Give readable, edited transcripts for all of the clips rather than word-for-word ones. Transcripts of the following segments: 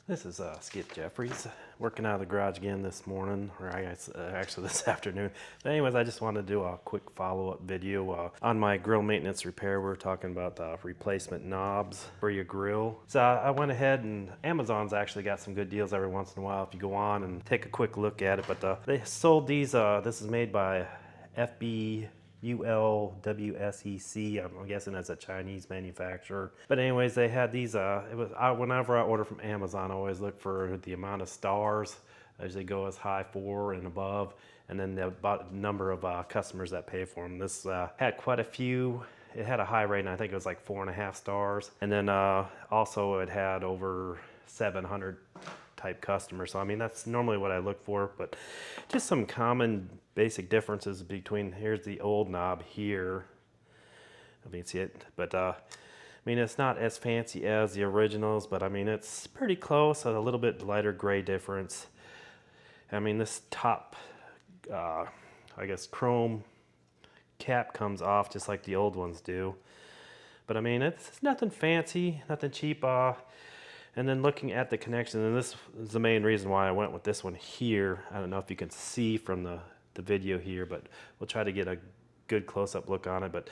This is Skip Jeffries, working out of the garage again this morning, or I guess actually this afternoon. But anyways, I just wanted to do a quick follow-up video on my grill maintenance repair. We're talking about replacement knobs for your grill. So I went ahead, and Amazon's actually got some good deals every once in a while if you go on and take a quick look at it. But they sold these, this is made by FB ULWSEC. I'm guessing that's a Chinese manufacturer. But anyways, they had these. Whenever I order from Amazon, I always look for the amount of stars. I usually go as high 4 and above, and then the number of customers that pay for them. This had quite a few. It had a high rating. I think it was like 4.5 stars, and then also it had over 700 type customer. So I mean, that's normally what I look for, but just some common basic differences between, here's the old knob here. I mean, see it, but I mean, it's not as fancy as the originals, but I mean, it's pretty close, a little bit lighter gray difference. I mean, this top, I guess, chrome cap comes off just like the old ones do. But I mean, it's nothing fancy, nothing cheap. And then looking at the connection, and this is the main reason why I went with this one here. I don't know if you can see from the video here, but we'll try to get a good close-up look on it. But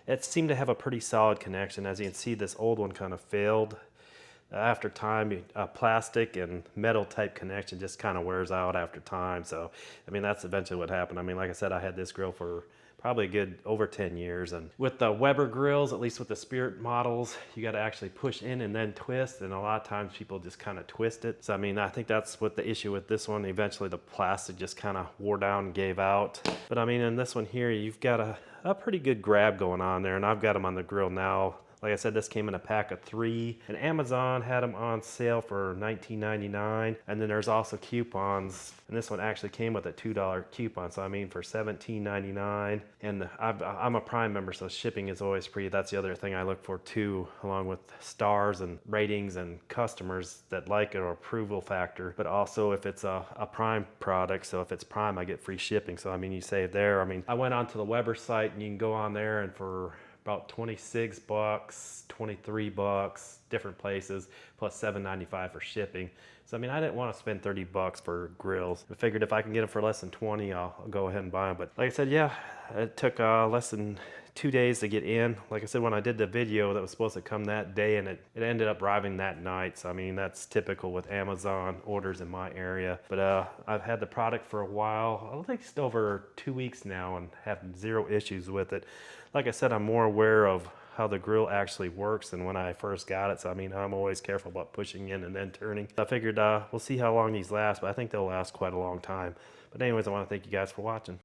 it seemed to have a pretty solid connection. As you can see, this old one kind of failed. After time, plastic and metal type connection just kind of wears out after time. So, I mean, that's eventually what happened. I mean, like I said, I had this grill for probably a good over 10 years. And with the Weber grills, at least with the Spirit models, you got to actually push in and then twist. And a lot of times people just kind of twist it. So, I mean, I think that's what the issue with this one. Eventually the plastic just kind of wore down and gave out. But I mean, in this one here, you've got a pretty good grab going on there. And I've got them on the grill now. Like I said, this came in a pack of 3, and Amazon had them on sale for $19.99. And then there's also coupons, and this one actually came with a $2 coupon. So I mean, for $17.99. And I'm a Prime member, so shipping is always free. That's the other thing I look for too, along with stars and ratings and customers that like it, or approval factor. But also if it's a Prime product, so if it's Prime, I get free shipping. So I mean, you save there. I mean, I went onto the Weber site, and you can go on there, and for about 26 bucks, 23 bucks, different places, plus $7.95 for shipping. So I mean, I didn't want to spend 30 bucks for grills. I figured if I can get them for less than 20, I'll go ahead and buy them. But like I said, yeah, it took less than 2 days to get in. Like I said, when I did the video that was supposed to come that day, and it ended up arriving that night. So I mean, that's typical with Amazon orders in my area. But I've had the product for a while. I think it's over 2 weeks now, and have 0 issues with it. Like I said, I'm more aware of how the grill actually works than when I first got it. So I mean, I'm always careful about pushing in and then turning. I figured we'll see how long these last, but I think they'll last quite a long time. But anyways, I want to thank you guys for watching.